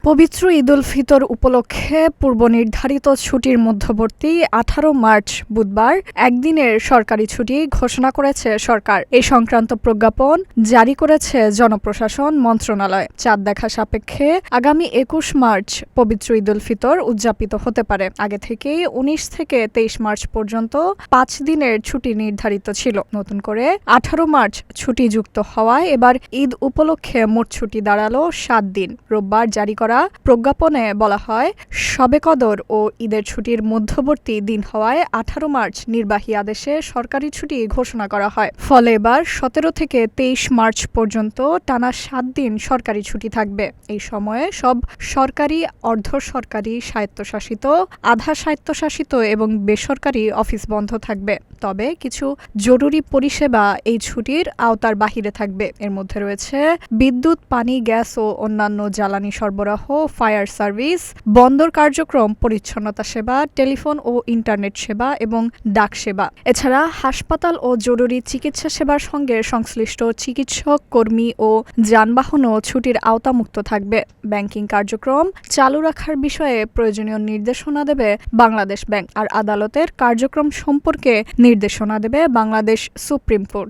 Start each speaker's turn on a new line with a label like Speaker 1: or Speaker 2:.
Speaker 1: পবিত্র ঈদ উল ফিতর উপলক্ষে পূর্বনির্ধারিত ছুটির মধ্যবর্তী 18 মার্চ বুধবার একদিনের সরকারি ছুটি ঘোষণা করেছে সরকার। এই সংক্রান্ত প্রজ্ঞাপন জারি করেছে জনপ্রশাসন মন্ত্রণালয়। চাঁদ দেখা সাপেক্ষে আগামী 21 মার্চ পবিত্র ঈদ উল ফিতর উদযাপিত হতে পারে। আগে থেকেই 19 থেকে 23 মার্চ পর্যন্ত 5 দিনের ছুটি নির্ধারিত ছিল। নতুন করে 18 মার্চ ছুটি যুক্ত হওয়ায় এবার ঈদ উপলক্ষে মোট ছুটি দাঁড়ালো 7 দিন। রোববার জারি করা প্রজ্ঞাপনে বলা হয়, শবে কদর ও ঈদের ছুটির মধ্যবর্তী দিন হওয়ায় 18 মার্চ নির্বাহী আদেশে সরকারি ছুটি ঘোষণা করা হয়। ফলে এবার 17 থেকে 23 মার্চ পর্যন্ত টানা 7 দিন সরকারি ছুটি থাকবে। এই সময়ে সব সরকারি, অর্ধ-সরকারি, স্বায়ত্তশাসিত, আধা স্বায়ত্তশাসিত এবং বেসরকারি অফিস বন্ধ থাকবে। তবে কিছু জরুরি পরিষেবা এই ছুটির আওতার বাহিরে থাকবে। এর মধ্যে রয়েছে বিদ্যুৎ, পানি, গ্যাস ও অন্যান্য জ্বালানি সরবরাহ, ফায়ার সার্ভিস, বন্দর কার্যক্রম, পরিচ্ছন্নতা সেবা, টেলিফোন ও ইন্টারনেট সেবা এবং ডাক সেবা। এছাড়া হাসপাতাল ও জরুরি চিকিৎসা সেবার সঙ্গে সংশ্লিষ্ট চিকিৎসক, কর্মী ও যানবাহনও ছুটির আওতামুক্ত থাকবে। ব্যাংকিং কার্যক্রম চালু রাখার বিষয়ে প্রয়োজনীয় নির্দেশনা দেবে বাংলাদেশ ব্যাংক, আর আদালতের কার্যক্রম সম্পর্কে নির্দেশনা দেবে বাংলাদেশ সুপ্রিম কোর্ট।